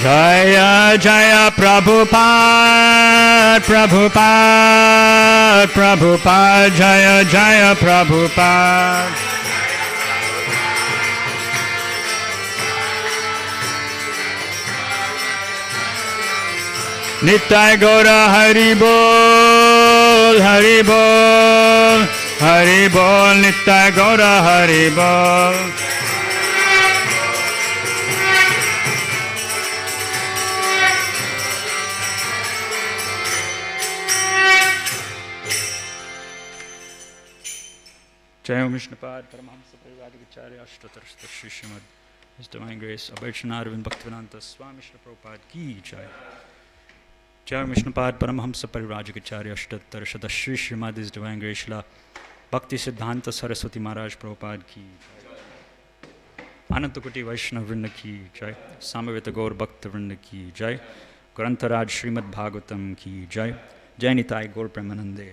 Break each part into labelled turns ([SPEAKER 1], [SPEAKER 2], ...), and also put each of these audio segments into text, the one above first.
[SPEAKER 1] Jaya Jaya Prabhupada, Prabhupada, Prabhupada, Jaya Jaya Prabhupada. Nitai Gaura Hari Bol, Hari Bol, Hari Bol, Nitai Gaura Hari Bol. Jai Vishnu Pad, Paramahamsa Parivargacharya, Ashtatarshta Shri Srimad His Divine Grace, Abhayacharya Arvind Bhaktivedanta Swami Shri Prabhupada Ki Jai. Jai Vishnu Pad, Paramahamsa Parivargacharya, Ashtatarshta Shri Srimad His Divine Grace, Bhakti Siddhanta Saraswati Maharaj Prabhupada Ki Jai. Anantakuti Vaishnava Vrinda Ki Jai. Samaveta Gaur Bhakta Vrinda Ki Jai. Grantaraj Srimad Bhagavatam Ki Jai. Jai Nitai Gaur Premanande.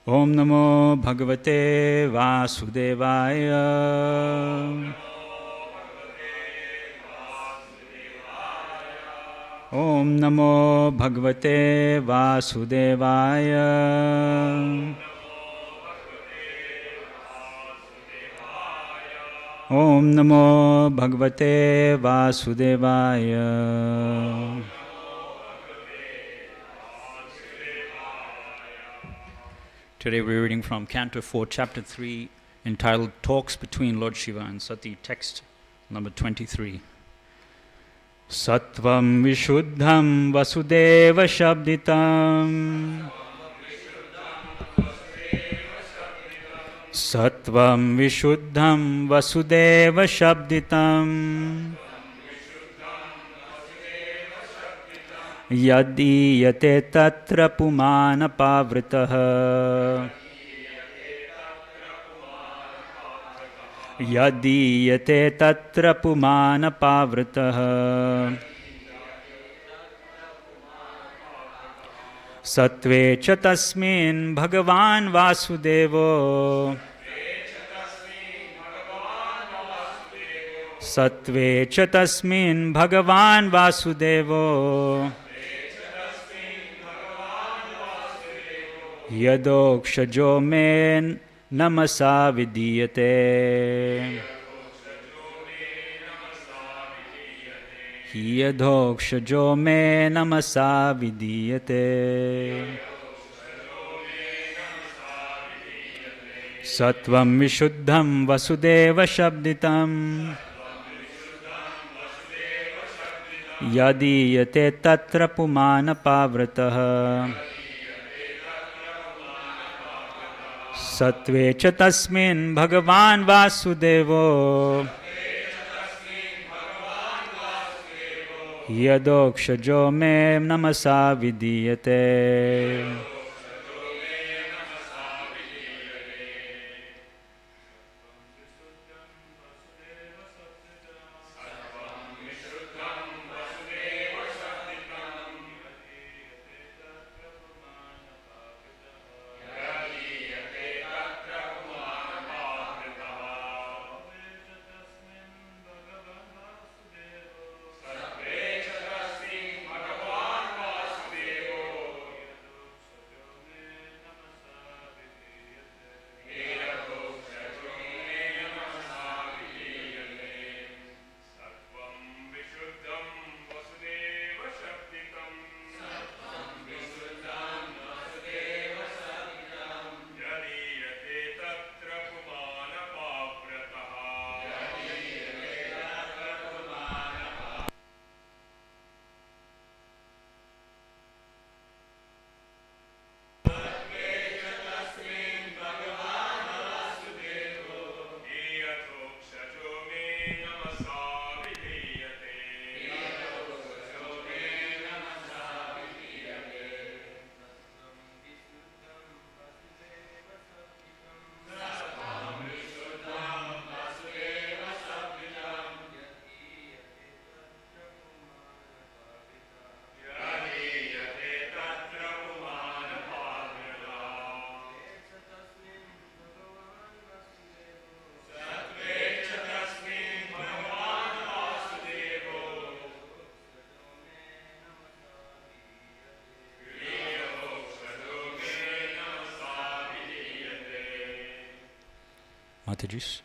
[SPEAKER 1] Om Namo Bhagavate Vasudevaya. Om Namo Bhagavate Vasudevaya. Om Namo Bhagavate Vasudevaya. Today we're reading from Canto 4, Chapter 3, entitled Talks Between Lord Shiva and Sati, text number 23. Sattvam Vishuddham Vasudeva Shabditam. Sattvam Vishuddham Vasudeva Shabditam. Yadiyate tatra pumana pavritaha. Yadiyate tatra pumana pavritaha. Satve cha tasmin bhagavan vasudevo. Satve cha tasmin bhagavan vasudevo. Yadokshajo me namasa vidiyate. Yadokshajo me namasa vidiyate. Sattvam vishuddham vasudeva shabditam. Yadiyate tatra pumana pavrataha. Satve cha tasmin bhagavan vasudevo. Yadokshajo me namasa vidiyate. Mataji's.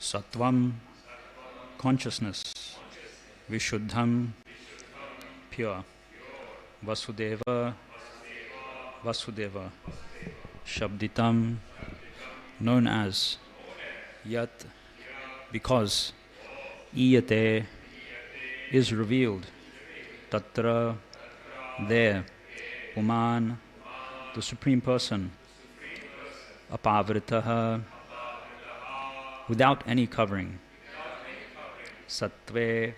[SPEAKER 1] Sattvam, consciousness. Vishuddham, pure. Vasudeva, Vasudeva. Shabditam, known as. Yat, because. Iyate, is revealed. Tatra, there. Uman, the Supreme Person. Apavritaha, without any covering. Sattve,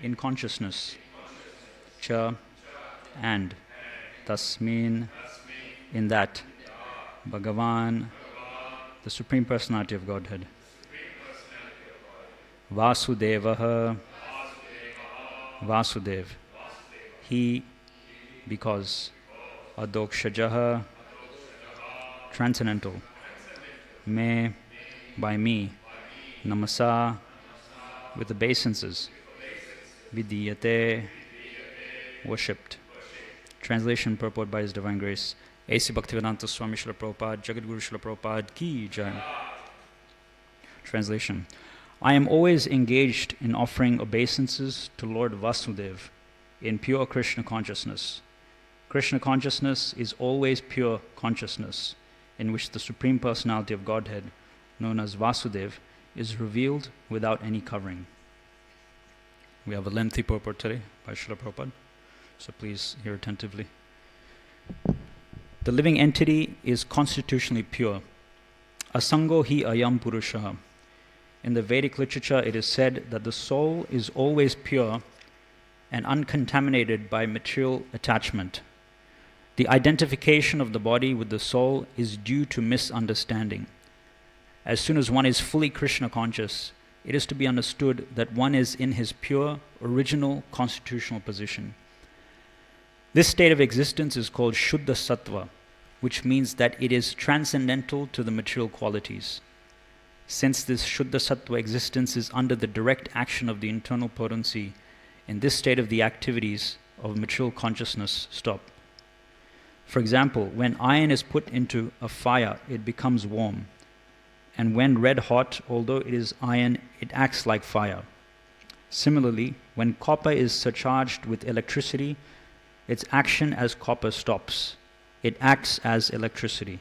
[SPEAKER 1] in consciousness. Cha, and. Tasmin, in that. Bhagavan, the Supreme Personality of Godhead. Vasudevaha, Vasudev, he, because. Adokshajaha, transcendental. Me, by me. Namasa, with obeisances. Vidiyate, worshipped. Translation purport by His Divine Grace A.C. Bhaktivedanta Swami Srila Prabhupada, Jagadguru Srila Prabhupada Ki Jai. Translation. I am always engaged in offering obeisances to Lord Vasudev in pure Krishna consciousness. Krishna consciousness is always pure consciousness, in which the Supreme Personality of Godhead, known as Vasudev, is revealed without any covering. We have a lengthy purport today by Srila Prabhupada, so please hear attentively. The living entity is constitutionally pure. Asango hi ayam purusha. In the Vedic literature, it is said that the soul is always pure and uncontaminated by material attachment. The identification of the body with the soul is due to misunderstanding. As soon as one is fully Krishna conscious, it is to be understood that one is in his pure, original, constitutional position. This state of existence is called Shuddha Sattva, which means that it is transcendental to the material qualities. Since this Shuddha Sattva existence is under the direct action of the internal potency, in this state of the activities of material consciousness stop. For example, when iron is put into a fire, it becomes warm. And when red hot, although it is iron, it acts like fire. Similarly, when copper is surcharged with electricity, its action as copper stops. It acts as electricity.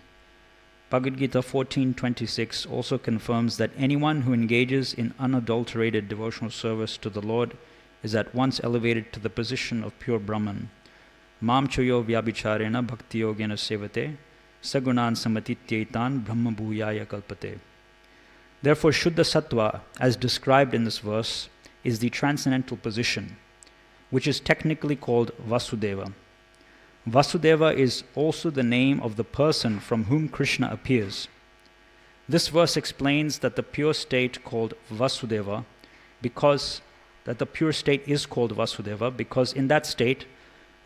[SPEAKER 1] Bhagavad Gita 14:26 also confirms that anyone who engages in unadulterated devotional service to the Lord is at once elevated to the position of pure Brahman. Mam choyo vyabhicharena bhakti yogena sevate sagunan samatityaitan brahma bhuyaya kalpate. Therefore, Shuddha Sattva, as described in this verse, is the transcendental position, which is technically called Vasudeva. Vasudeva is also the name of the person from whom Krishna appears. This verse explains that the pure state called Vasudeva, because in that state,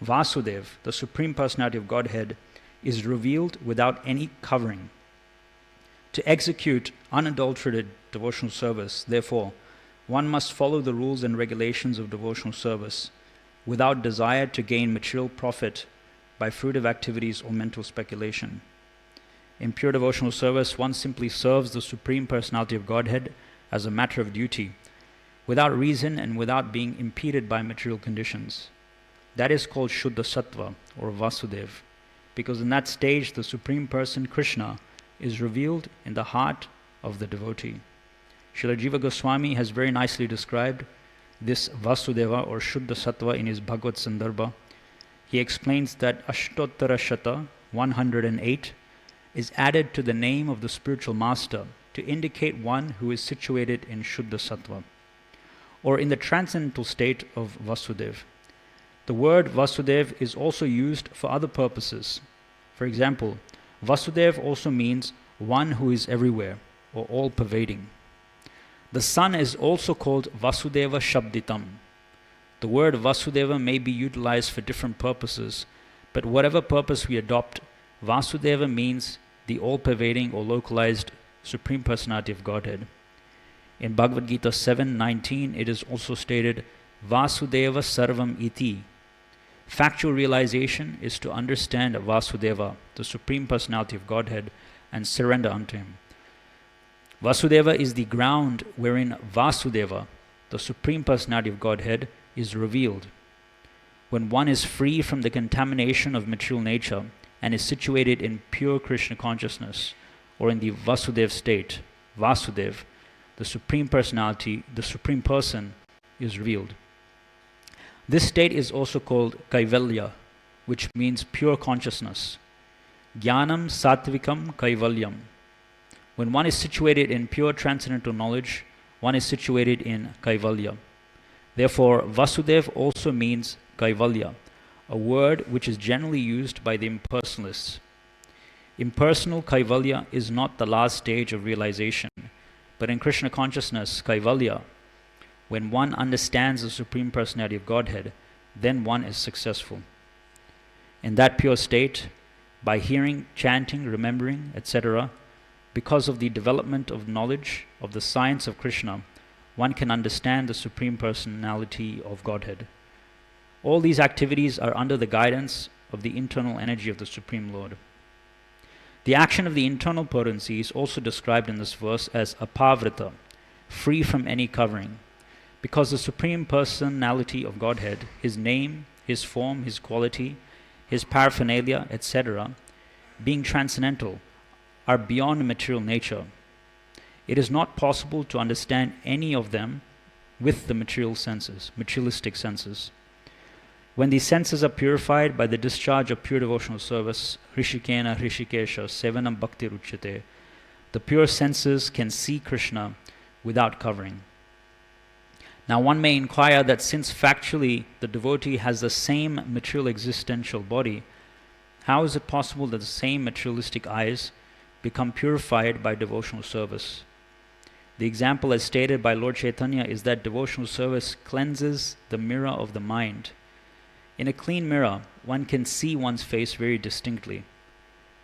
[SPEAKER 1] Vasudev, the Supreme Personality of Godhead, is revealed without any covering. To execute unadulterated devotional service, therefore, one must follow the rules and regulations of devotional service without desire to gain material profit by fruitive activities or mental speculation. In pure devotional service, one simply serves the Supreme Personality of Godhead as a matter of duty, without reason and without being impeded by material conditions. That is called Shuddha Sattva, or Vasudev, because in that stage the Supreme Person, Krishna, is revealed in the heart of the devotee. Srila Jiva Goswami has very nicely described this Vasudeva or Shuddha Sattva in his Bhagavad Sandarbha. He explains that Ashtottara Shata 108 is added to the name of the spiritual master to indicate one who is situated in Shuddha Sattva, or in the transcendental state of Vasudev. The word Vasudev is also used for other purposes. For example, Vasudev also means one who is everywhere, or all-pervading. The sun is also called Vasudeva Shabditam. The word Vasudeva may be utilized for different purposes, but whatever purpose we adopt, Vasudeva means the all-pervading or localized Supreme Personality of Godhead. In Bhagavad Gita 7:19, it is also stated, Vasudeva Sarvam Iti. Factual realization is to understand Vasudeva, the Supreme Personality of Godhead, and surrender unto him. Vasudeva is the ground wherein Vasudeva, the Supreme Personality of Godhead, is revealed. When one is free from the contamination of material nature and is situated in pure Krishna consciousness, or in the Vasudev state, Vasudev, the Supreme Personality, the Supreme Person, is revealed. This state is also called Kaivalya, which means pure consciousness. Jnanam Sattvikam Kaivalyam. When one is situated in pure transcendental knowledge, one is situated in Kaivalya. Therefore, Vasudev also means Kaivalya, a word which is generally used by the impersonalists. Impersonal Kaivalya is not the last stage of realization, but in Krishna consciousness, Kaivalya, when one understands the Supreme Personality of Godhead, then one is successful. In that pure state, by hearing, chanting, remembering, etc., because of the development of knowledge of the science of Krishna, one can understand the Supreme Personality of Godhead. All these activities are under the guidance of the internal energy of the Supreme Lord. The action of the internal potency is also described in this verse as apavrita, free from any covering, because the Supreme Personality of Godhead, His name, His form, His quality, His paraphernalia, etc., being transcendental, are beyond material nature. It is not possible to understand any of them with the material senses, materialistic senses. When these senses are purified by the discharge of pure devotional service, Hrishikena Hrishikesha Sevanam Bhakti Ruchyate, the pure senses can see Krishna without covering. Now one may inquire that since factually the devotee has the same material existential body, how is it possible that the same materialistic eyes become purified by devotional service? The example as stated by Lord Chaitanya is that devotional service cleanses the mirror of the mind. In a clean mirror, one can see one's face very distinctly.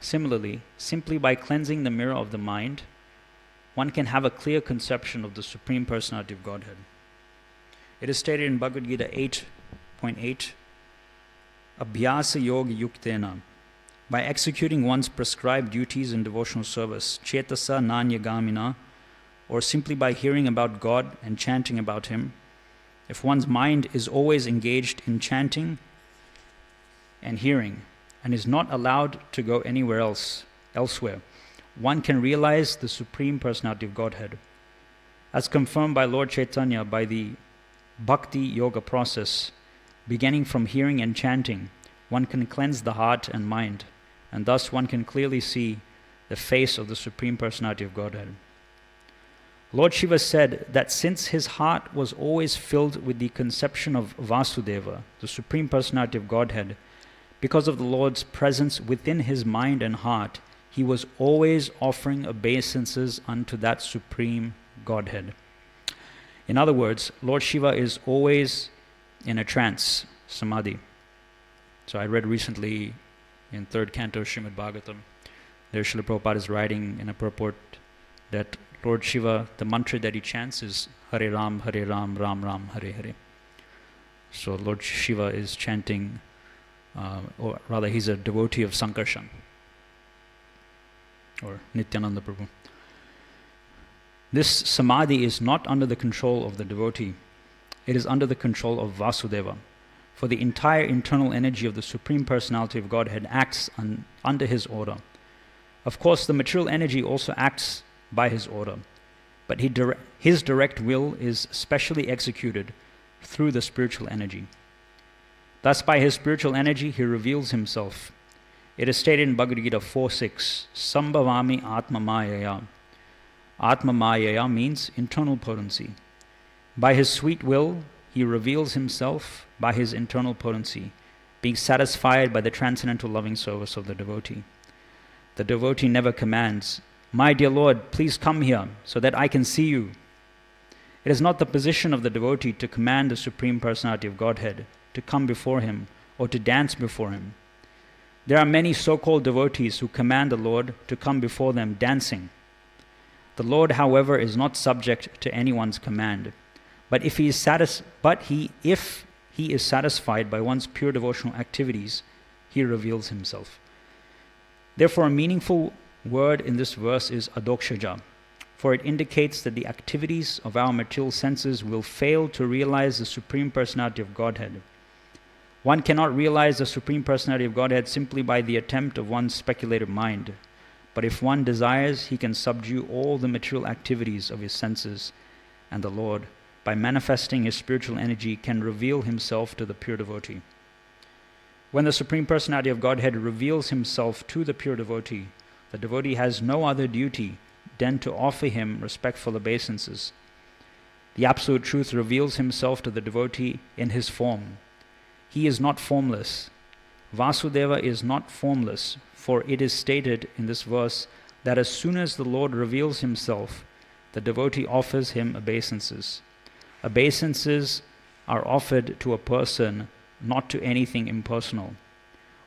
[SPEAKER 1] Similarly, simply by cleansing the mirror of the mind, one can have a clear conception of the Supreme Personality of Godhead. It is stated in Bhagavad Gita 8.8, Abhyasa Yoga Yuktena, by executing one's prescribed duties in devotional service, Chetasa Nanyagamina, or simply by hearing about God and chanting about Him, if one's mind is always engaged in chanting and hearing and is not allowed to go anywhere elsewhere, one can realize the Supreme Personality of Godhead. As confirmed by Lord Chaitanya by the Bhakti Yoga process, beginning from hearing and chanting, one can cleanse the heart and mind, and thus one can clearly see the face of the Supreme Personality of Godhead. Lord Shiva said that since his heart was always filled with the conception of Vasudeva, the Supreme Personality of Godhead, because of the Lord's presence within his mind and heart, he was always offering obeisances unto that Supreme Godhead. In other words, Lord Shiva is always in a trance, samadhi. So I read recently in 3rd canto Srimad Bhagavatam, there Srila Prabhupada is writing in a purport that Lord Shiva, the mantra that he chants is Hare Ram, Ram Ram, Hare Hare. So Lord Shiva is chanting, or rather he's a devotee of Sankarshan. or Nityananda Prabhu. This samadhi is not under the control of the devotee. It is under the control of Vasudeva. For the entire internal energy of the Supreme Personality of Godhead acts under his order. Of course, the material energy also acts by his order, but his direct will is specially executed through the spiritual energy. Thus, by his spiritual energy, he reveals himself. It is stated in Bhagavad Gita 4.6, Sambhavami Atma Mayaya. Atma Mayaya means internal potency. By his sweet will, he reveals himself by his internal potency, being satisfied by the transcendental loving service of the devotee. The devotee never commands, "My dear Lord, please come here so that I can see you." It is not the position of the devotee to command the Supreme Personality of Godhead to come before him or to dance before him. There are many so-called devotees who command the Lord to come before them dancing. The Lord, however, is not subject to anyone's command. But if he is satisfied by one's pure devotional activities, he reveals himself. Therefore, a meaningful word in this verse is adokshaja, for it indicates that the activities of our material senses will fail to realize the Supreme Personality of Godhead. One cannot realize the Supreme Personality of Godhead simply by the attempt of one's speculative mind. But if one desires, he can subdue all the material activities of his senses, and the Lord, by manifesting his spiritual energy, can reveal himself to the pure devotee. When the Supreme Personality of Godhead reveals himself to the pure devotee, the devotee has no other duty than to offer him respectful obeisances. The Absolute Truth reveals himself to the devotee in his form. He is not formless. Vasudeva is not formless, for it is stated in this verse that as soon as the Lord reveals himself, the devotee offers him obeisances. Obeisances are offered to a person, not to anything impersonal.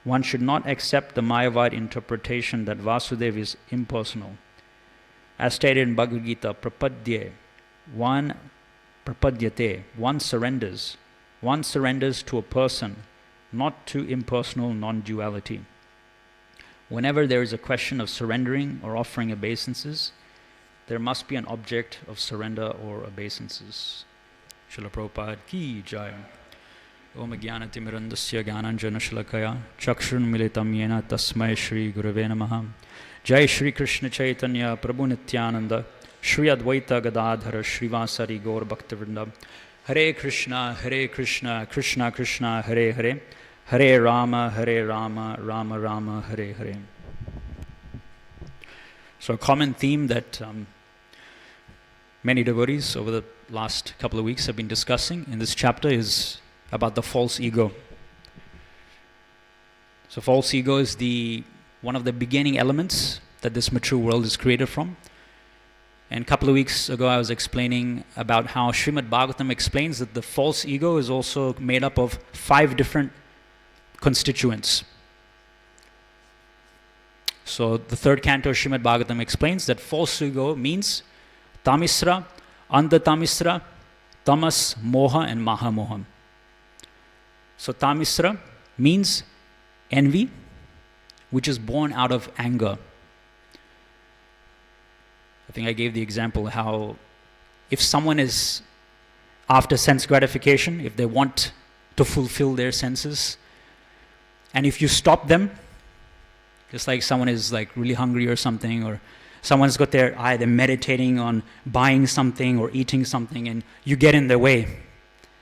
[SPEAKER 1] One should not accept the Mayavad interpretation that Vasudeva is impersonal. As stated in Bhagavad Gita, prapadyate, one surrenders. One surrenders to a person, not to impersonal non-duality. Whenever there is a question of surrendering or offering obeisances, there must be an object of surrender or obeisances. Srila Prabhupada ki jai. Om Jnanatimirandasya Jnananjana Shalakaya Chakshurun Militam Yena Tasmai Shri Gurave Namaha. Jai Shri Krishna Chaitanya Prabhu Nityananda Shri Advaita Gadadhara Srivasari Gaur Bhaktivinoda. Hare Krishna, Krishna Krishna, Hare Hare, Hare Rama, Rama Rama, Hare Hare. So a common theme that many devotees over the last couple of weeks have been discussing in this chapter is about the false ego. So false ego is one of the beginning elements that this mature world is created from. And a couple of weeks ago, I was explaining about how Srimad Bhagavatam explains that the false ego is also made up of 5 different constituents. So the 3rd canto of Srimad Bhagavatam explains that false ego means tamisra, andhatamisra, tamas, moha, and mahamoha. So tamisra means envy, which is born out of anger. I think I gave the example how if someone is after sense gratification, if they want to fulfill their senses, and if you stop them, just like someone is like really hungry or something, or someone's got their eye, they're meditating on buying something or eating something, and you get in their way,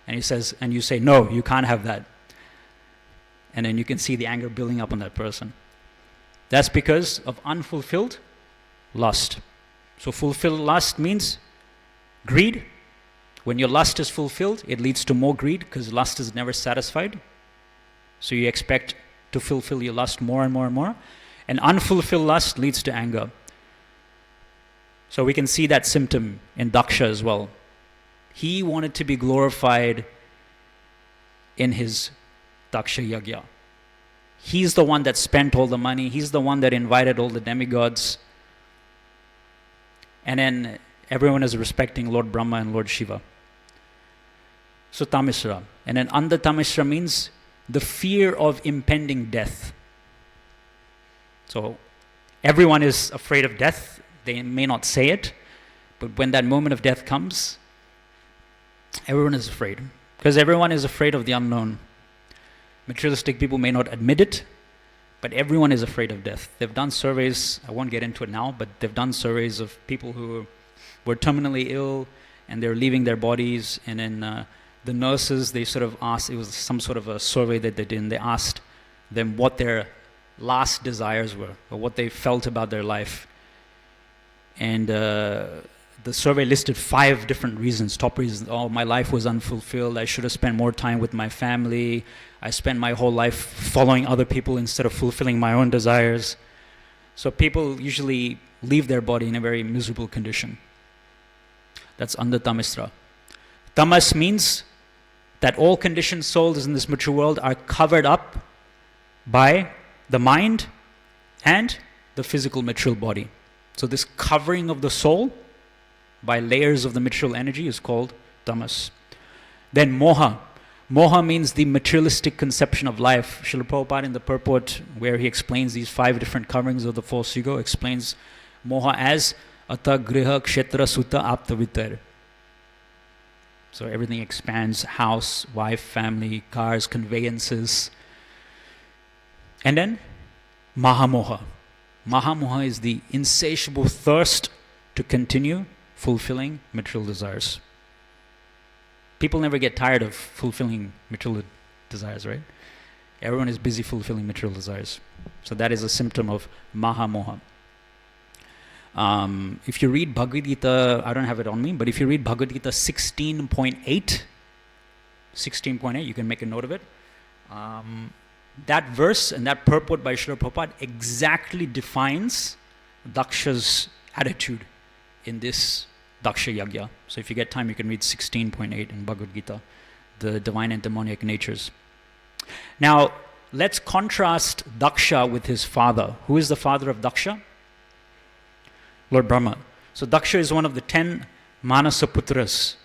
[SPEAKER 1] and you say, no, you can't have that. And then you can see the anger building up on that person. That's because of unfulfilled lust. So fulfilled lust means greed. When your lust is fulfilled, it leads to more greed because lust is never satisfied. So you expect to fulfill your lust more and more and more. And unfulfilled lust leads to anger. So we can see that symptom in Daksha as well. He wanted to be glorified in his Daksha Yagya. He's the one that spent all the money. He's the one that invited all the demigods. And then everyone is respecting Lord Brahma and Lord Shiva. So Tamisra. And then Andha Tamisra means the fear of impending death. So Everyone is afraid of death. They may not say it, but when that moment of death comes, everyone is afraid. Because everyone is afraid of the unknown. Materialistic people may not admit it, but everyone is afraid of death. They've done surveys, I won't get into it now, but they've done surveys of people who were terminally ill and they're leaving their bodies, and then the nurses, they sort of asked, it was some sort of a survey that they did, and they asked them what their last desires were, or what they felt about their life. And the survey listed 5 different reasons, top reasons. Oh, my life was unfulfilled, I should have spent more time with my family, I spent my whole life following other people instead of fulfilling my own desires. So people usually leave their body in a very miserable condition. That's under Tamisra. Tamas means that all conditioned souls in this mature world are covered up by the mind and the physical material body. So this covering of the soul by layers of the material energy is called tamas. Then moha. Moha means the materialistic conception of life. Srila Prabhupada in the purport, where he explains these 5 different coverings of the false ego, explains moha as ata griha kshetra sutta aptavitar. So everything expands: house, wife, family, cars, conveyances. And then mahamoha. Mahamoha is the insatiable thirst to continue fulfilling material desires. People never get tired of fulfilling material desires, right? Everyone is busy fulfilling material desires. So that is a symptom of mahamoha. If you read Bhagavad Gita, I don't have it on me, but if you read Bhagavad Gita 16.8, you can make a note of it. That verse and that purport by Srila Prabhupada exactly defines Daksha's attitude in this Daksha Yagya. So if you get time, you can read 16.8 in Bhagavad Gita, the divine and demoniac natures. Now, let's contrast Daksha with his father. Who is the father of Daksha? Lord Brahma. So Daksha is one of the 10 Manasa Putras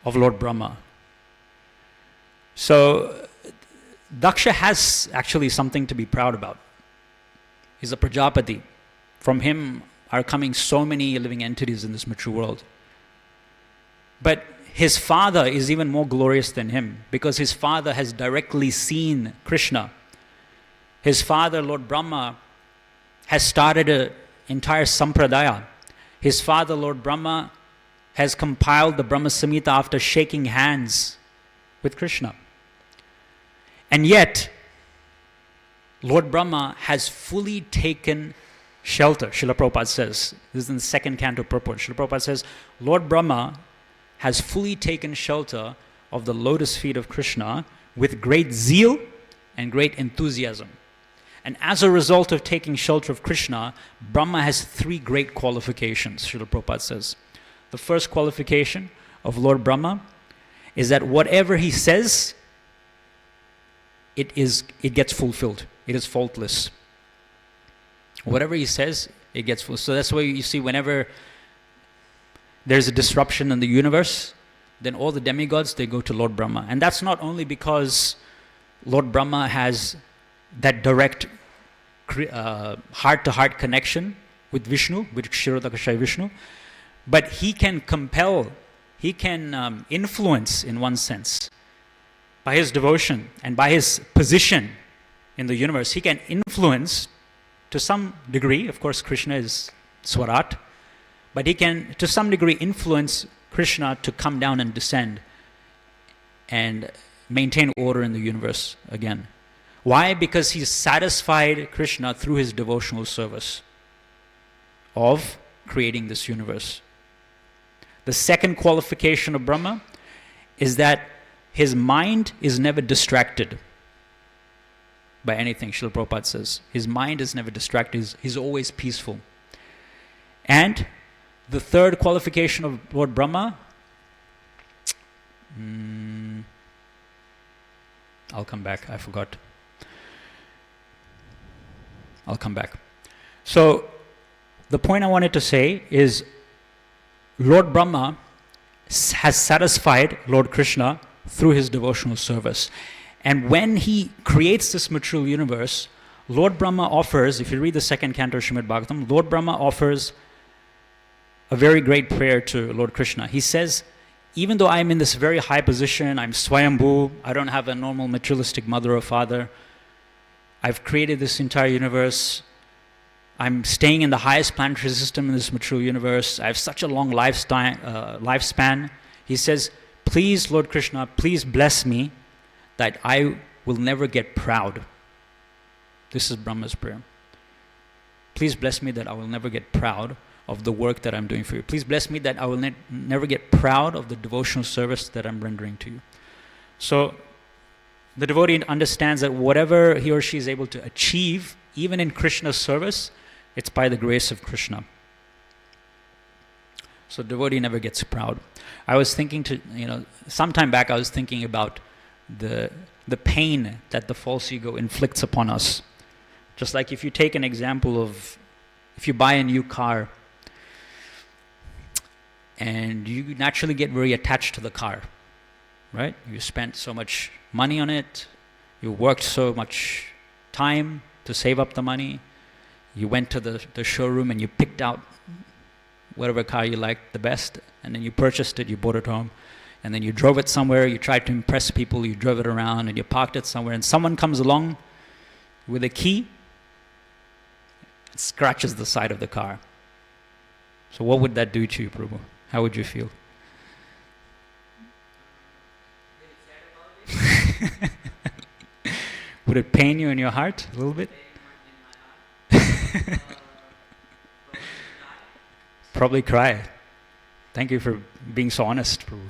[SPEAKER 1] of Lord Brahma. So Daksha has actually something to be proud about. He's a Prajapati. From him are coming so many living entities in this mature world. But his father is even more glorious than him, because his father has directly seen Krishna. His father, Lord Brahma, has started an entire sampradaya. His father, Lord Brahma, has compiled the Brahma Samhita after shaking hands with Krishna. And yet, Lord Brahma has fully taken shelter. Srila Prabhupada says, this is in the 2nd canto purport. Srila Prabhupada says, Lord Brahma has fully taken shelter of the lotus feet of Krishna with great zeal and great enthusiasm. And as a result of taking shelter of Krishna, Brahma has 3 great qualifications, Srila Prabhupada says. The first qualification of Lord Brahma is that whatever he says, it gets fulfilled. It is faultless. Whatever he says, it gets fulfilled. So that's why you see whenever there's a disruption in the universe, then all the demigods, they go to Lord Brahma. And that's not only because Lord Brahma has that direct heart-to-heart connection with Vishnu, with Kshirodakashayi Vishnu, but he can compel, he can influence in one sense. By his devotion and by his position in the universe, he can influence to some degree. Of course, Krishna is Swarat, but he can to some degree influence Krishna to come down and descend and maintain order in the universe again. Why? Because he's satisfied Krishna through his devotional service of creating this universe. The second qualification of Brahma is that his mind is never distracted by anything. Srila Prabhupada says his mind is never distracted, he's always peaceful. And the third qualification of Lord Brahma, I'll come back, I forgot. I'll come back. So the point I wanted to say is Lord Brahma has satisfied Lord Krishna through his devotional service. And when he creates this material universe, Lord Brahma offers, if you read the second canto of Srimad Bhagavatam, Lord Brahma offers a very great prayer to Lord Krishna. He says, even though I'm in this very high position, I'm Swayambhu, I don't have a normal materialistic mother or father, I've created this entire universe, I'm staying in the highest planetary system in this material universe, I have such a long lifespan. He says, please, Lord Krishna, please bless me that I will never get proud. This is Brahma's prayer. Please bless me that I will never get proud of the work that I'm doing for you. Please bless me that I will never get proud of the devotional service that I'm rendering to you. So the devotee understands that whatever he or she is able to achieve, even in Krishna's service, it's by the grace of Krishna. So the devotee never gets proud. I was thinking some time back I was thinking about the pain that the false ego inflicts upon us. Just like if you take an example of, if you buy a new car, and you naturally get very attached to the car, right? You spent so much money on it, you worked so much time to save up the money, you went to the showroom and you picked out whatever car you liked the best, and then you purchased it, you brought it home, and then you drove it somewhere, you tried to impress people, you drove it around, and you parked it somewhere, and someone comes along with a key, it scratches the side of the car. So what would that do to you, Prabhu? How would you feel? Would it pain you in your heart a little bit? Probably cry. Thank you for being so honest, Prabhu.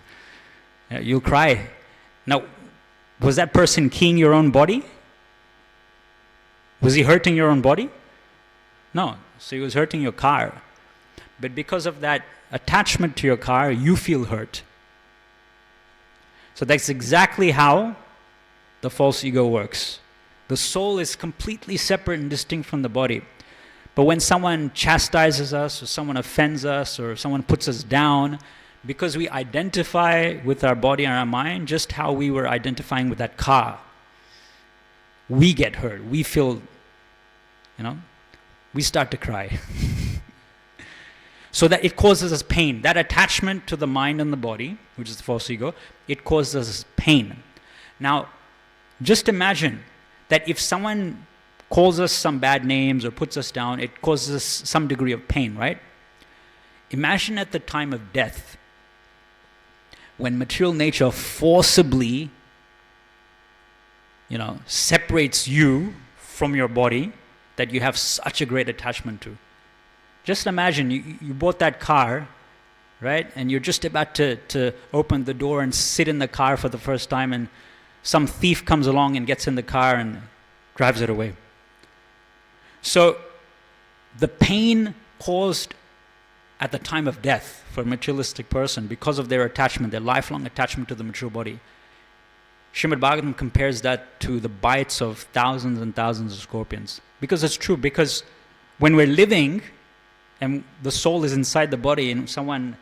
[SPEAKER 1] Yeah, you'll cry. Now, was that person keying your own body? Was he hurting your own body? No. So he was hurting your car. But because of that attachment to your car, you feel hurt. So that's exactly how the false ego works. The soul is completely separate and distinct from the body. But when someone chastises us, or someone offends us, or someone puts us down, because we identify with our body and our mind just how we were identifying with that car, we get hurt. We feel, we start to cry. So that it causes us pain. That attachment to the mind and the body, which is the false ego, it causes us pain. Now, just imagine that if someone calls us some bad names or puts us down, it causes us some degree of pain, right? Imagine at the time of death, when material nature forcibly, separates you from your body that you have such a great attachment to. Just imagine you bought that car, right? And you're just about to open the door and sit in the car for the first time, and some thief comes along and gets in the car and drives it away. So the pain caused at the time of death for a materialistic person because of their attachment, their lifelong attachment to the material body, Srimad Bhagavatam compares that to the bites of thousands and thousands of scorpions. Because it's true, because when we're living and the soul is inside the body and someone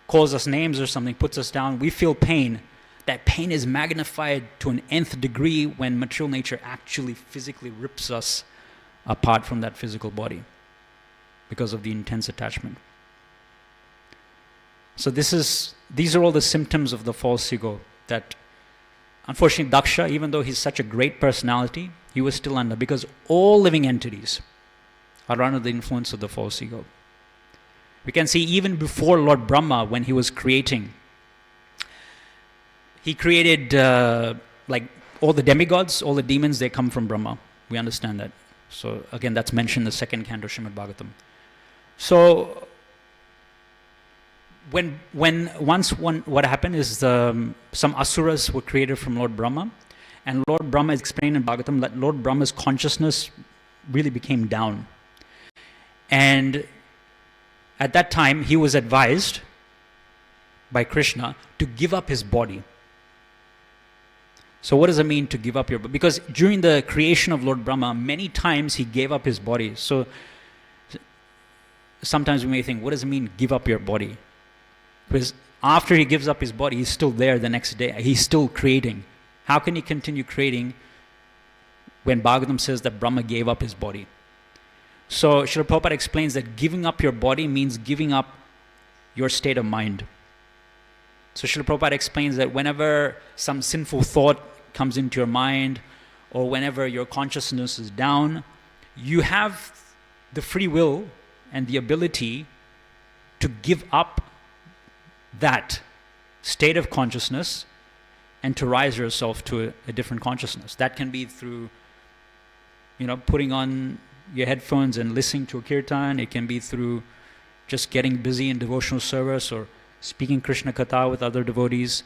[SPEAKER 1] calls us names or something, puts us down, we feel pain. That pain is magnified to an nth degree when material nature actually physically rips us apart from that physical body because of the intense attachment. So these are all the symptoms of the false ego that unfortunately Daksha, even though he's such a great personality, he was still under, because all living entities are under the influence of the false ego. We can see even before Lord Brahma, when he was creating, he created all the demigods, all the demons, they come from Brahma. We understand that. So again, that's mentioned in the second canto of Srimad Bhagavatam. So what happened is some asuras were created from Lord Brahma, and Lord Brahma is explained in Bhagavatam that Lord Brahma's consciousness really became down. And at that time, he was advised by Krishna to give up his body. So what does it mean to give up your body? Because during the creation of Lord Brahma, many times he gave up his body. So sometimes we may think, what does it mean, give up your body? Because after he gives up his body, he's still there the next day. He's still creating. How can he continue creating
[SPEAKER 2] when Bhagavatam says that Brahma gave up his body. So Srila Prabhupada explains that giving up your body means giving up your state of mind. So Srila Prabhupada explains that whenever some sinful thought comes into your mind, or whenever your consciousness is down, you have the free will and the ability to give up that state of consciousness and to rise yourself to a different consciousness. That can be through, putting on your headphones and listening to a kirtan. It can be through just getting busy in devotional service or speaking Krishna Katha with other devotees.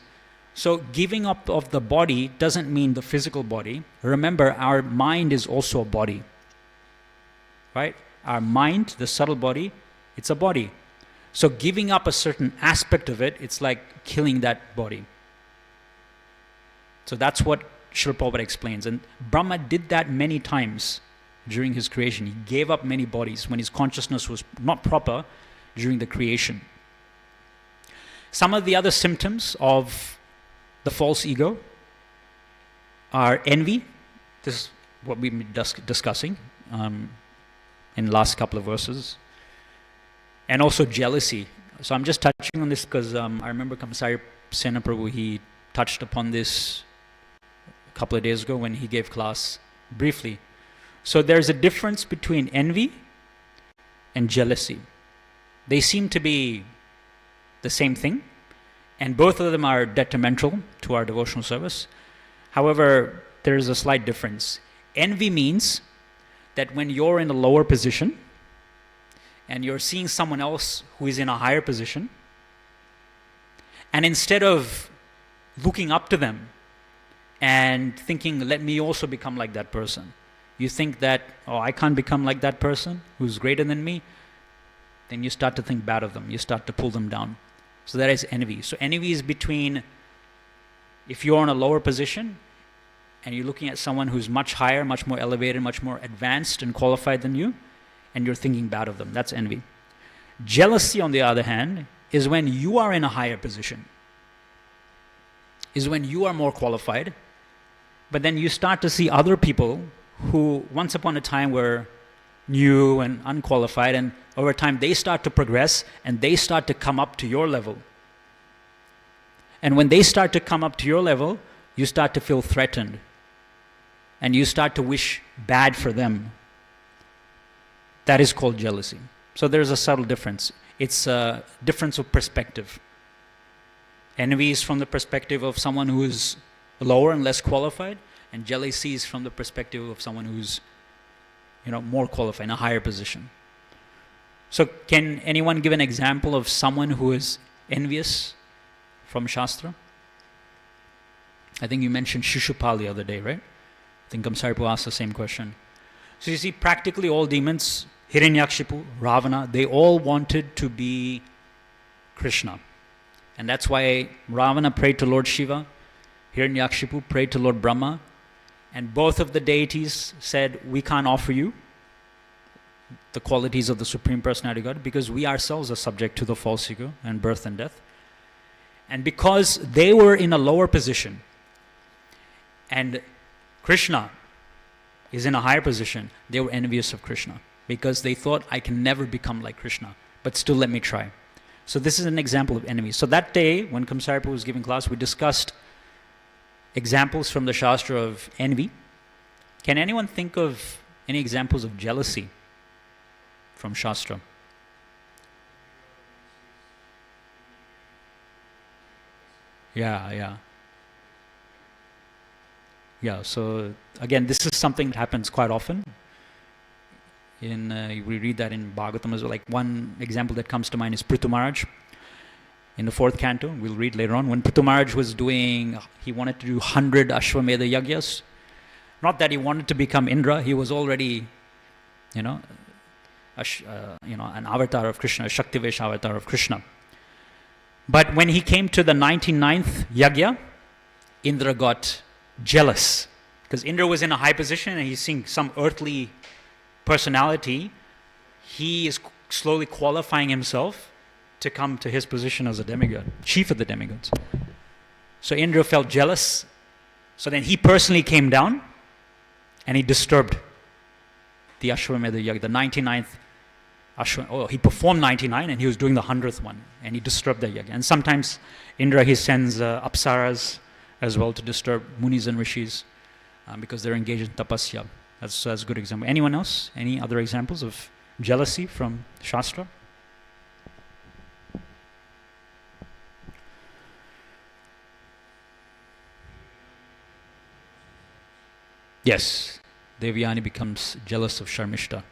[SPEAKER 2] So giving up of the body doesn't mean the physical body. Remember, our mind is also a body. Right? Our mind, the subtle body, it's a body. So giving up a certain aspect of it, it's like killing that body. So that's what Srila Prabhupada explains. And Brahma did that many times during his creation. He gave up many bodies when his consciousness was not proper during the creation. Some of the other symptoms of the false ego are envy. This is what we've been discussing in the last couple of verses. And also jealousy. So I'm just touching on this because I remember Kamsari Sena Prabhu, he touched upon this a couple of days ago when he gave class briefly. So there's a difference between envy and jealousy. They seem to be the same thing, and both of them are detrimental to our devotional service. However, there is a slight difference. Envy means that when you're in a lower position and you're seeing someone else who is in a higher position, and instead of looking up to them and thinking, let me also become like that person, you think that, oh, I can't become like that person who's greater than me, then you start to think bad of them. You start to pull them down. So that is envy. So envy is between, if you're in a lower position and you're looking at someone who's much higher, much more elevated, much more advanced and qualified than you, and you're thinking bad of them. That's envy. Jealousy, on the other hand, is when you are in a higher position, is when you are more qualified, but then you start to see other people who once upon a time were new and unqualified, and over time they start to progress and they start to come up to your level. And when they start to come up to your level, you start to feel threatened and you start to wish bad for them. That is called jealousy. So there's a subtle difference. It's a difference of perspective. Envy is from the perspective of someone who is lower and less qualified, and jealousy is from the perspective of someone who's more qualified, in a higher position. So can anyone give an example of someone who is envious from Shastra? I think you mentioned Shishupal the other day, right? I think Kamsaripu asked the same question. So you see, practically all demons, Hiranyakshipu, Ravana, they all wanted to be Krishna. And that's why Ravana prayed to Lord Shiva, Hiranyakshipu prayed to Lord Brahma, and both of the deities said, we can't offer you the qualities of the Supreme Personality of God because we ourselves are subject to the false ego and birth and death. And because they were in a lower position and Krishna is in a higher position, they were envious of Krishna because they thought, I can never become like Krishna, but still let me try. So this is an example of envy. So that day when Kamsaripu was giving class, we discussed examples from the Shastra of envy. Can anyone think of any examples of jealousy from Shastra? Yeah, so again, this is something that happens quite often. We read that in Bhagavatam as well. Like one example that comes to mind is Prithu Maharaj. In the 4th canto, we'll read later on, when Prithu Maharaj was he wanted to do 100 Ashwamedha Yagyas. Not that he wanted to become Indra, he was already, an avatar of Krishna, a Shaktivesh avatar of Krishna. But when he came to the 99th Yagya, Indra got jealous because Indra was in a high position and he's seeing some earthly personality. He is slowly qualifying himself to come to his position as a demigod, chief of the demigods. So Indra felt jealous. So then he personally came down and he disturbed the Ashwamedha Yagya, the 99th he performed 99 and he was doing the 100th one, and he disturbed the yagya. And sometimes Indra, he sends apsaras as well to disturb munis and rishis because they're engaged in tapasya. That's a good example. Anyone else? Any other examples of jealousy from Shastra? Yes, Devyani becomes jealous of Sharmishta.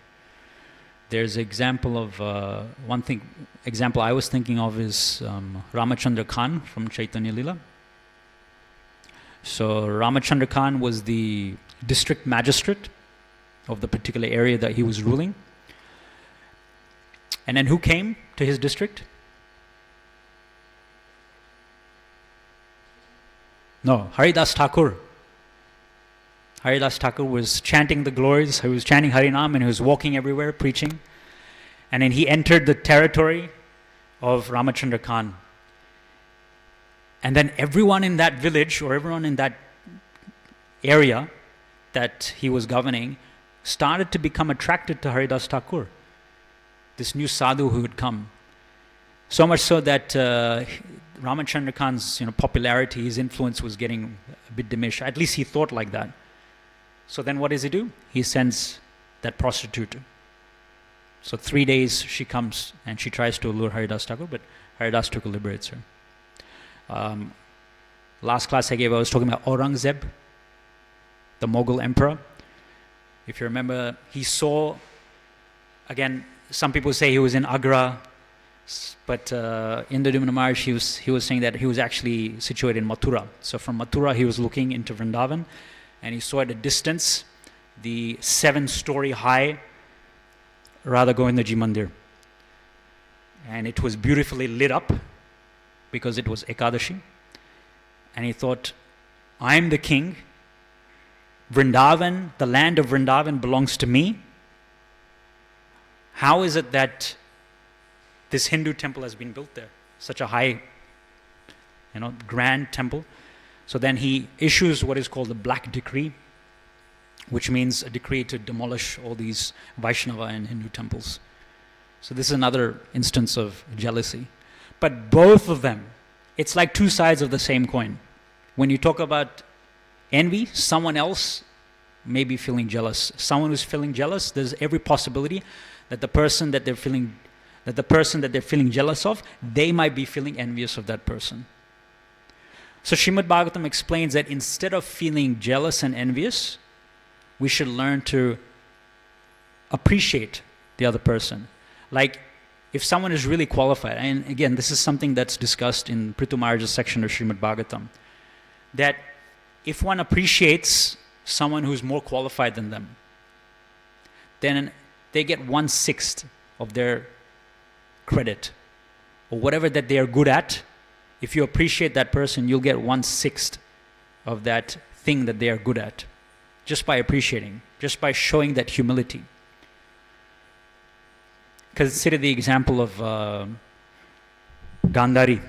[SPEAKER 2] There's an example of example I was thinking of is Ramachandra Khan from Chaitanya Lila. So Ramachandra Khan was the district magistrate of the particular area that he was ruling. And then who came to his district? No, Haridas Thakur. Haridas Thakur was chanting the glories, he was chanting Harinam, and he was walking everywhere preaching. And then he entered the territory of Ramachandra Khan. And then everyone in that village or everyone in that area that he was governing started to become attracted to Haridas Thakur, this new sadhu who had come. So much so that Ramachandra Khan's popularity, his influence was getting a bit diminished. At least he thought like that. So then what does he do? He sends that prostitute. So 3 days she comes and she tries to allure Haridas Thakur, but Haridas Thakur liberates her. Last class I gave, I was talking about Aurangzeb, the Mughal emperor. If you remember, he saw, again, some people say he was in Agra, but Indradyumna Maharaj, he was saying that he was actually situated in Mathura. So from Mathura he was looking into Vrindavan, and he saw at a distance the 7-story high Radha Govindaji Mandir. And it was beautifully lit up because it was Ekadashi. And he thought, I'm the king. Vrindavan, the land of Vrindavan belongs to me. How is it that this Hindu temple has been built there? Such a high, grand temple. So then he issues what is called the Black Decree, which means a decree to demolish all these Vaishnava and Hindu temples. So this is another instance of jealousy. But both of them, it's like two sides of the same coin. When you talk about envy, someone else may be feeling jealous. Someone who's feeling jealous, there's every possibility that the person that they're feeling jealous of, they might be feeling envious of that person. So Srimad Bhagavatam explains that instead of feeling jealous and envious, we should learn to appreciate the other person. Like, if someone is really qualified, and again, this is something that's discussed in Prithu Maharaj's section of Srimad Bhagavatam, that if one appreciates someone who's more qualified than them, then they get 1/6 of their credit, or whatever that they are good at. If you appreciate that person, you'll get 1/6 of that thing that they are good at, just by appreciating, just by showing that humility. Consider the example of Gandhari.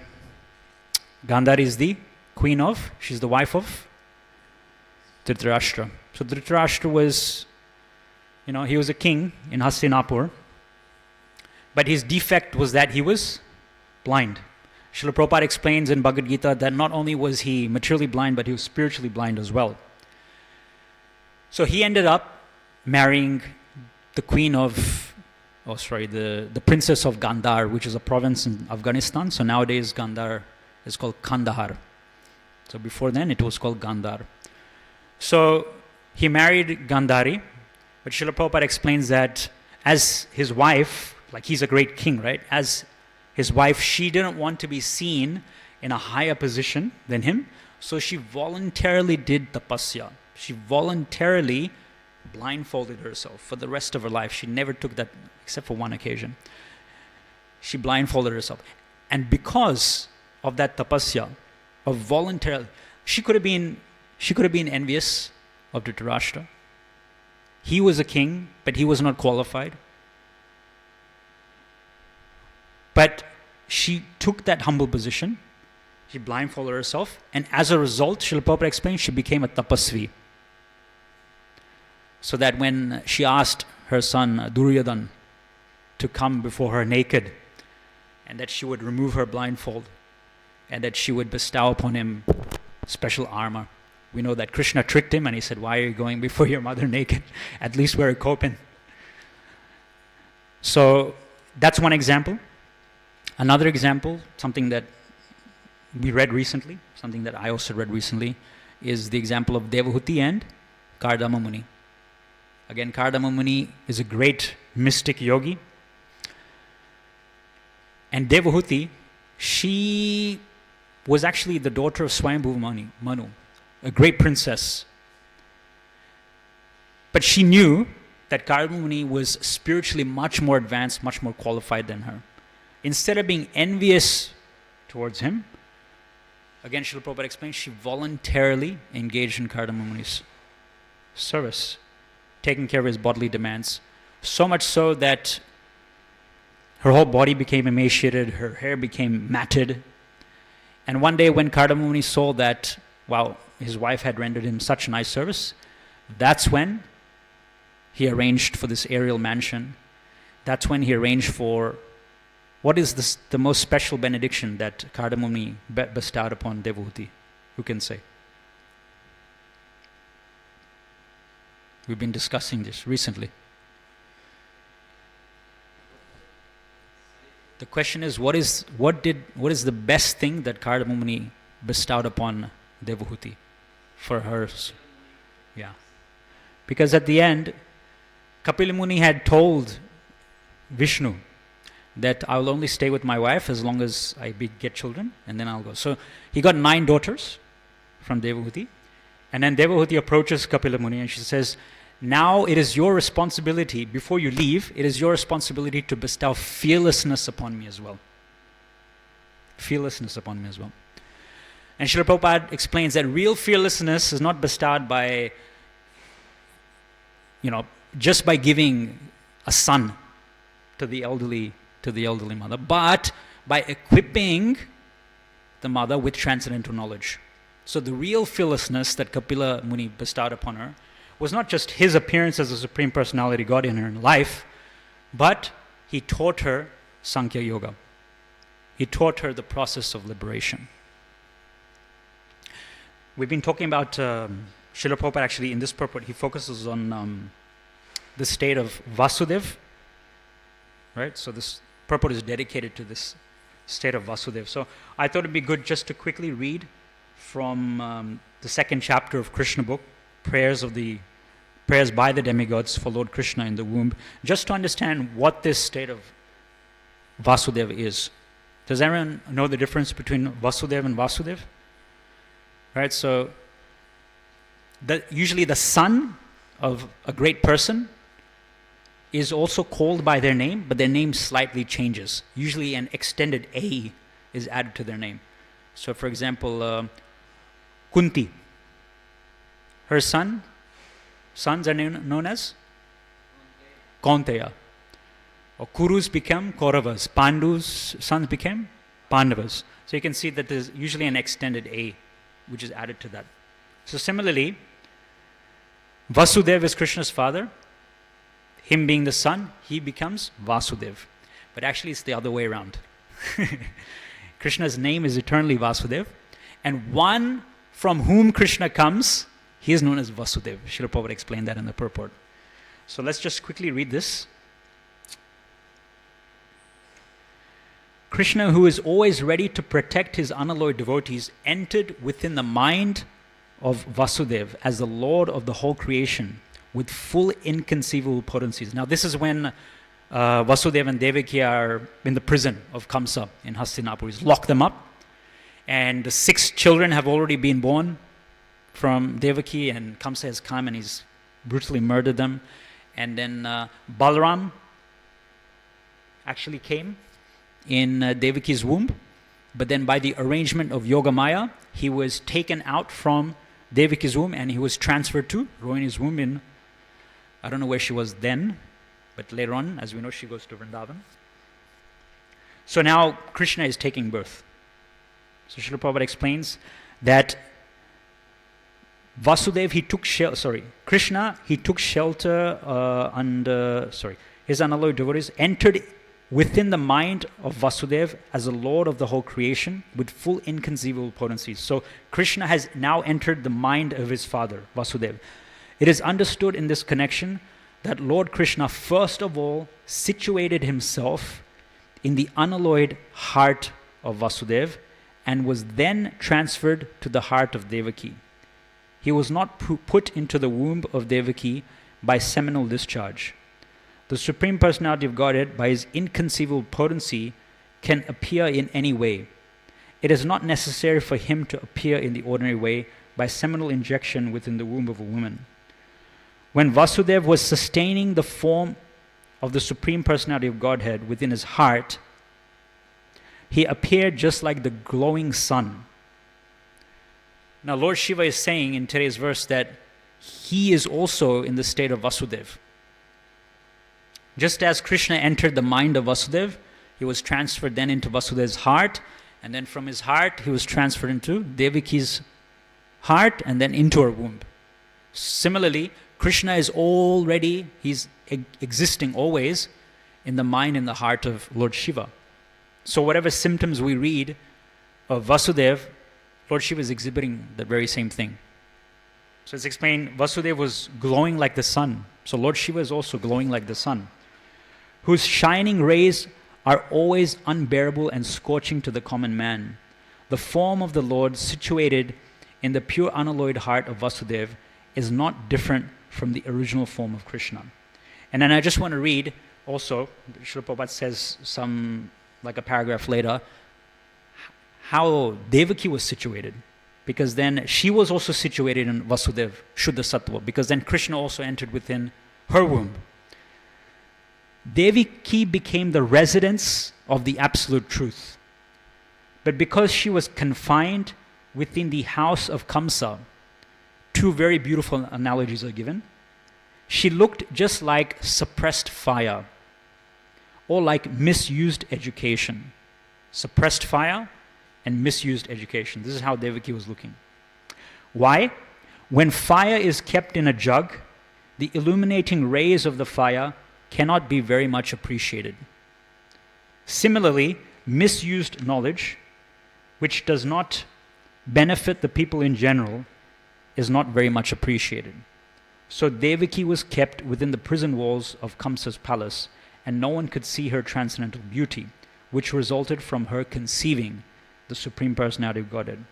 [SPEAKER 2] Gandhari is the queen of, she's the wife of Dhritarashtra. So Dhritarashtra was, he was a king in Hastinapur, but his defect was that he was blind. Srila Prabhupada explains in Bhagavad Gita that not only was he materially blind, but he was spiritually blind as well. So he ended up marrying the queen of, the princess of Gandhar, which is a province in Afghanistan. So nowadays Gandhar is called Kandahar. So before then it was called Gandhar. So he married Gandhari, but Srila Prabhupada explains that as his wife, like he's a great king, right? As his wife, she didn't want to be seen in a higher position than him, so she voluntarily did tapasya. She voluntarily blindfolded herself for the rest of her life. She never took that, except for one occasion. She blindfolded herself. And because of that tapasya, of voluntarily, she could have been envious of Dhritarashtra. He was a king, but he was not qualified. But she took that humble position, she blindfolded herself, and as a result, Srila Prabhupada explains, she became a tapasvi. so that when she asked her son Duryodhan to come before her naked, and that she would remove her blindfold, and that she would bestow upon him special armor. We know that Krishna tricked him and he said, "Why are you going before your mother naked? At least wear a kopin." So that's one example. Another example, something that we read recently, something that I also read recently, is the example of Devahuti and Kardama Muni. Again, Kardama Muni is a great mystic yogi. And Devahuti, she was actually the daughter of Swayambhuva Manu, a great princess. But she knew that Kardama Muni was spiritually much more advanced, much more qualified than her. Instead of being envious towards him, again, Srila Prabhupada explains, she voluntarily engaged in Kardama Muni's service, taking care of his bodily demands. So much so that her whole body became emaciated, her hair became matted. And one day when Kardama Muni saw that, wow, his wife had rendered him such nice service, that's when he arranged for this aerial mansion. That's when he arranged for what is this, the most special benediction that Kardama Muni bestowed upon Devahuti? Who can say? We've been discussing this recently. The question is, what is the best thing that Kardama Muni bestowed upon Devahuti for hers? Yeah. Because at the end, Kapila Muni had told Vishnu that I will only stay with my wife as long as I get children, and then I'll go. So he got 9 daughters from Devahuti. And then Devahuti approaches Kapila Muni and she says, now it is your responsibility, before you leave, it is your responsibility to bestow fearlessness upon me as well. Fearlessness upon me as well. And Srila Prabhupada explains that real fearlessness is not bestowed by, just by giving a son to the elderly mother, but by equipping the mother with transcendental knowledge. So the real fearlessness that Kapila Muni bestowed upon her was not just his appearance as a Supreme Personality God in her life, but he taught her Sankhya Yoga. He taught her the process of liberation. We've been talking about Srila Prabhupada actually in this purport. He focuses on the state of Vasudev, right? So this purport is dedicated to this state of Vasudev. So I thought it'd be good just to quickly read from the 2nd chapter of Krishna book, prayers by the demigods for Lord Krishna in the womb, just to understand what this state of Vasudev is. Does everyone know the difference between Vasudev and Vasudev? Right, so usually the son of a great person is also called by their name, but their name slightly changes. Usually an extended A is added to their name. So for example, Kunti, her sons are known as Kaunteya. Or Kurus become Kauravas. Pandu's sons became Pandavas. So you can see that there's usually an extended A which is added to that. So similarly, Vasudev is Krishna's father. Him being the son, he becomes Vasudev. But actually it's the other way around. Krishna's name is eternally Vasudev. And one from whom Krishna comes, he is known as Vasudev. Srila Prabhupada explained that in the purport. So let's just quickly read this. Krishna, who is always ready to protect his unalloyed devotees, entered within the mind of Vasudev as the Lord of the whole creation with full inconceivable potencies. Now this is when Vasudeva and Devaki are in the prison of Kamsa in Hastinapur. He's locked them up, and the 6 children have already been born from Devaki, and Kamsa has come and he's brutally murdered them. And then Balaram actually came in Devaki's womb, but then by the arrangement of Yogamaya, he was taken out from Devaki's womb and he was transferred to Rohini's womb in, I don't know where she was then, but later on, as we know, she goes to Vrindavan. So now Krishna is taking birth. So Srila Prabhupada explains that Krishna, he took shelter his unalloyed devotees entered within the mind of Vasudeva as the Lord of the whole creation with full inconceivable potencies. So Krishna has now entered the mind of his father, Vasudeva. It is understood in this connection that Lord Krishna first of all situated himself in the unalloyed heart of Vasudeva and was then transferred to the heart of Devaki. He was not put into the womb of Devaki by seminal discharge. The Supreme Personality of Godhead, by his inconceivable potency, can appear in any way. It is not necessary for him to appear in the ordinary way by seminal injection within the womb of a woman. When Vasudeva was sustaining the form of the Supreme Personality of Godhead within his heart, he appeared just like the glowing sun. Now, Lord Shiva is saying in today's verse that he is also in the state of Vasudeva. Just as Krishna entered the mind of Vasudeva, he was transferred then into Vasudeva's heart, and then from his heart he was transferred into Devaki's heart and then into her womb. Similarly, Krishna is already, he's existing always in the mind and the heart of Lord Shiva. So whatever symptoms we read of Vasudeva, Lord Shiva is exhibiting the very same thing. So it's explained, Vasudeva was glowing like the sun. So Lord Shiva is also glowing like the sun, whose shining rays are always unbearable and scorching to the common man. The form of the Lord situated in the pure unalloyed heart of Vasudeva is not different from the original form of Krishna. And then I just want to read also, Srila Prabhupada says like a paragraph later, how Devaki was situated. Because then she was also situated in Vasudeva, Shuddha Sattva, because then Krishna also entered within her womb. Devaki became the residence of the absolute truth. But because she was confined within the house of Kamsa, two very beautiful analogies are given. She looked just like suppressed fire or like misused education. Suppressed fire and misused education. This is how Devaki was looking. Why? When fire is kept in a jug, the illuminating rays of the fire cannot be very much appreciated. Similarly, misused knowledge, which does not benefit the people in general, is not very much appreciated. So Devaki was kept within the prison walls of Kamsa's palace, and no one could see her transcendental beauty, which resulted from her conceiving the Supreme Personality of Godhead.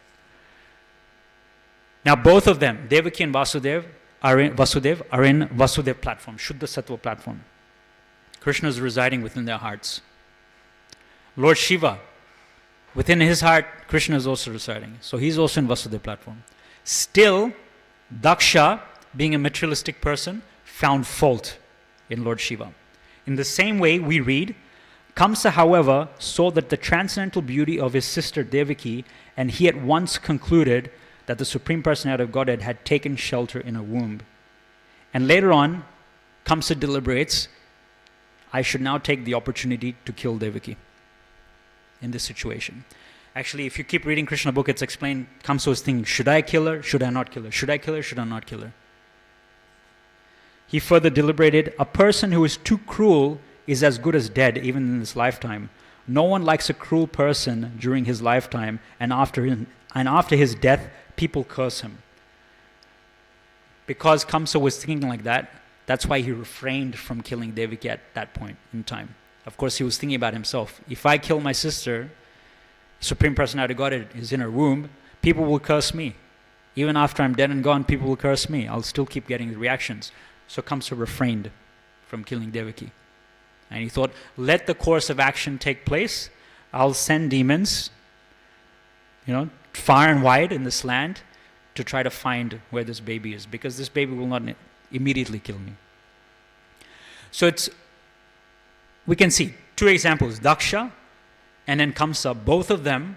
[SPEAKER 2] Now both of them, Devaki and Vasudeva, are in Vasudeva platform, Shuddha Sattva platform. Krishna is residing within their hearts. Lord Shiva, within his heart, Krishna is also residing. So he's also in Vasudeva platform. Still, Daksha, being a materialistic person, found fault in Lord Shiva. In the same way, we read, Kamsa, however, saw that the transcendental beauty of his sister Devaki, and he at once concluded that the Supreme Personality of Godhead had taken shelter in her womb. And later on, Kamsa deliberates, I should now take the opportunity to kill Devaki in this situation. Actually, if you keep reading Krishna book, it's explained, Kamsa was thinking, should I kill her? Should I not kill her? Should I kill her? Should I not kill her? He further deliberated, a person who is too cruel is as good as dead even in this lifetime. No one likes a cruel person during his lifetime, and after his death, people curse him. Because Kamsa was thinking like that, that's why he refrained from killing Devaki at that point in time. Of course, he was thinking about himself. If I kill my sister, Supreme Personality of Godhead is in her womb, people will curse me. Even after I'm dead and gone, people will curse me. I'll still keep getting the reactions. So Kamsa refrained from killing Devaki. And he thought, let the course of action take place. I'll send demons, far and wide in this land to try to find where this baby is, because this baby will not immediately kill me. So we can see two examples, Daksha and then Kamsa. Both of them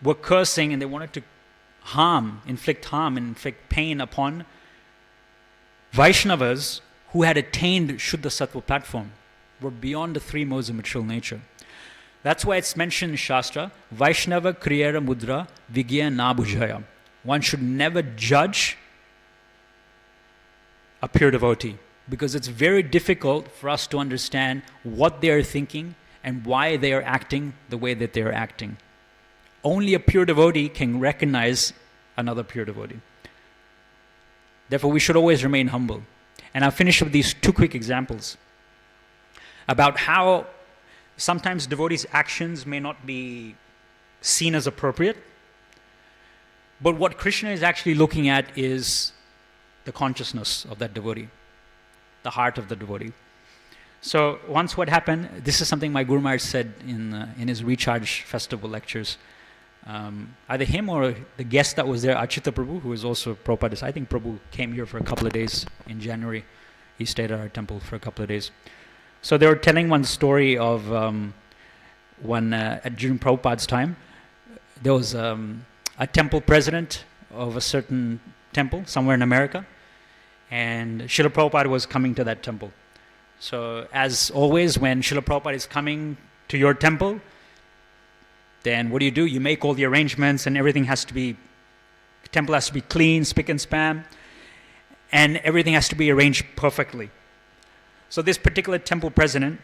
[SPEAKER 2] were cursing, and they wanted to inflict harm and inflict pain upon Vaishnavas who had attained Shuddha Sattva platform, were beyond the three modes of material nature. That's why it's mentioned in Shastra, Vaishnava Kriyara Mudra Vigya Na Bhujaya. one should never judge a pure devotee, because it's very difficult for us to understand what they are thinking and why they are acting the way that they are acting. Only a pure devotee can recognize another pure devotee. Therefore, we should always remain humble. And I'll finish with these two quick examples about how sometimes devotees' actions may not be seen as appropriate, but what Krishna is actually looking at is the consciousness of that devotee, the heart of the devotee. So once what happened, this is something my Guru Maharaj said in his Recharge Festival lectures. Either him or the guest that was there, Achyuta Prabhu, who is also Prabhupada. I think Prabhu came here for a couple of days in January. He stayed at our temple for a couple of days. So they were telling one story of during Prabhupada's time, there was a temple president of a certain temple somewhere in America, and Srila Prabhupada was coming to that temple. So as always, when Srila Prabhupada is coming to your temple, then what do? You make all the arrangements and everything has to be, the temple has to be clean, spick and span, and everything has to be arranged perfectly. So this particular temple president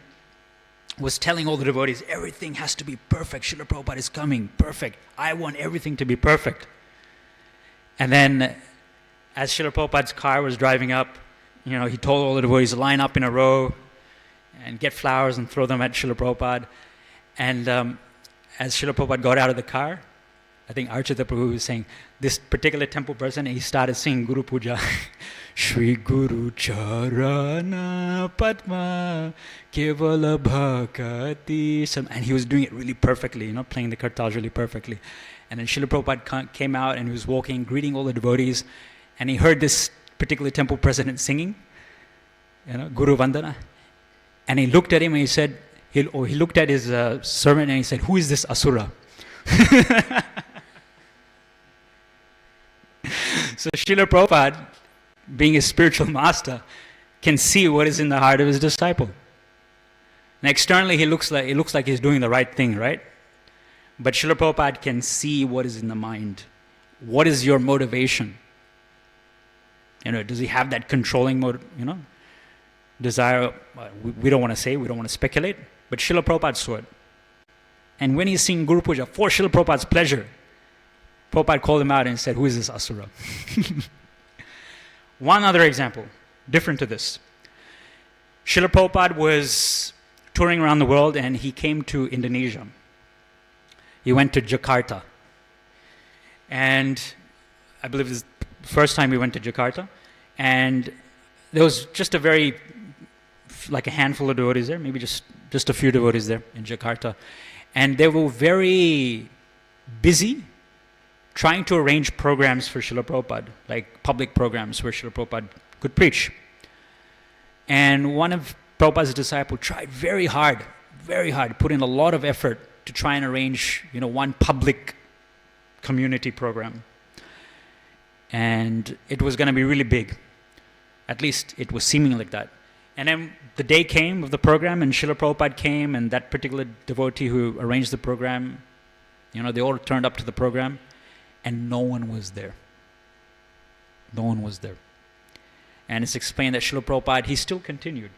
[SPEAKER 2] was telling all the devotees, everything has to be perfect. Srila Prabhupada is coming, perfect. I want everything to be perfect. And then as Srila Prabhupada's car was driving up, he told all the devotees to line up in a row and get flowers and throw them at Srila Prabhupada. And as Srila Prabhupada got out of the car, I think Achyuta Prabhu was saying, this particular temple person, he started singing Guru Puja. Shri Guru Charana Padma Kevala Bhakati. And he was doing it really perfectly, playing the kartals really perfectly. And then Srila Prabhupada came out and he was walking, greeting all the devotees. And he heard this particular temple president singing, Guru Vandana. And he looked at him and he said, he looked at his servant and he said, who is this Asura? So Srila Prabhupada, being a spiritual master, can see what is in the heart of his disciple. And externally, it looks like he's doing the right thing, right? But Srila Prabhupada can see what is in the mind. What is your motivation? Does he have that controlling desire? We don't want to say, we don't want to speculate, but Srila Prabhupada saw it. And when he's singing Guru Puja, for Srila Prabhupada's pleasure, Prabhupada called him out and said, who is this Asura? One other example, different to this. Srila Prabhupada was touring around the world and he came to Indonesia. He went to Jakarta. And I believe this is the first time we went to Jakarta. And there was just a handful of devotees there, maybe just a few devotees there in Jakarta. And they were very busy trying to arrange programs for Srila Prabhupada, like public programs where Srila Prabhupada could preach. And one of Prabhupada's disciples tried very hard, put in a lot of effort to try and arrange, one public community program. And it was going to be really big. At least it was seeming like that. And then the day came of the program and Srila Prabhupada came and that particular devotee who arranged the program, they all turned up to the program and no one was there. No one was there. And it's explained that Srila Prabhupada, he still continued.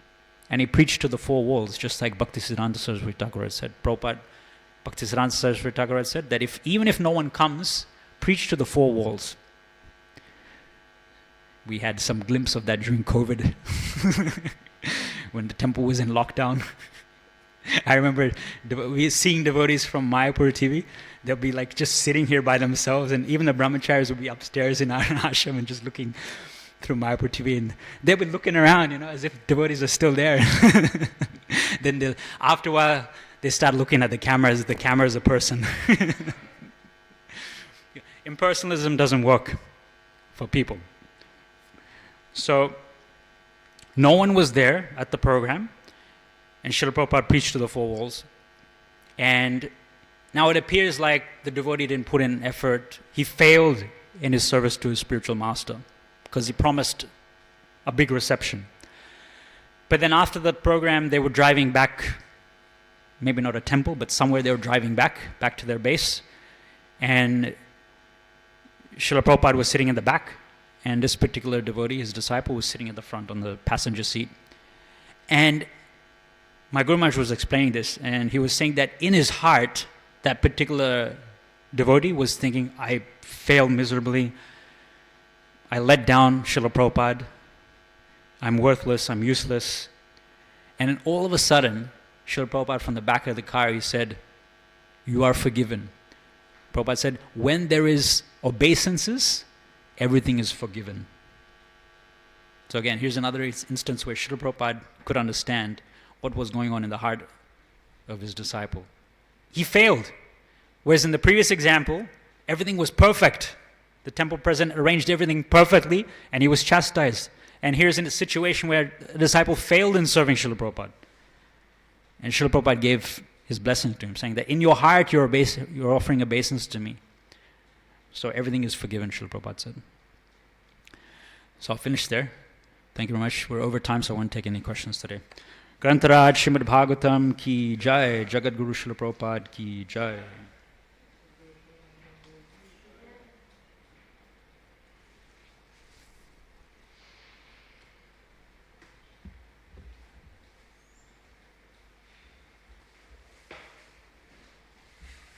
[SPEAKER 2] And he preached to the four walls, just like Bhaktisiddhanta Saraswati Thakur had said. Bhaktisiddhanta Saraswati Thakur had said that even if no one comes, preach to the four walls. We had some glimpse of that during COVID when the temple was in lockdown. I remember seeing devotees from Mayapur TV. They'll be like just sitting here by themselves, and even the brahmacharis would be upstairs in our ashram and just looking through Mayapur TV, and they'll be looking around, as if devotees are still there. Then after a while, they start looking at the cameras. The camera is a person. Impersonalism doesn't work for people. So no one was there at the program, and Srila Prabhupada preached to the four walls. And now it appears like the devotee didn't put in effort. He failed in his service to his spiritual master because he promised a big reception. But then after the program, they were driving back, maybe not a temple, but somewhere they were driving back to their base. And Srila Prabhupada was sitting in the back, and this particular devotee, his disciple, was sitting at the front on the passenger seat. And my Guru Maharaj was explaining this, and he was saying that in his heart, that particular devotee was thinking, I failed miserably, I let down Srila Prabhupada, I'm worthless, I'm useless. And then all of a sudden, Srila Prabhupada from the back of the car, he said, you are forgiven. Prabhupada said, when there is obeisances, everything is forgiven. So again, here's another instance where Srila Prabhupada could understand what was going on in the heart of his disciple. He failed. Whereas in the previous example, everything was perfect. The temple president arranged everything perfectly, and he was chastised. And here's in a situation where a disciple failed in serving Srila Prabhupada. And Srila Prabhupada gave his blessing to him, saying that in your heart you're offering obeisance to me. So everything is forgiven, Srila Prabhupada said. So I'll finish there. Thank you very much. We're over time, so I won't take any questions today. Grantaraj Srimad Bhagavatam ki jai, Jagat Guru Srila Prabhupada ki jai.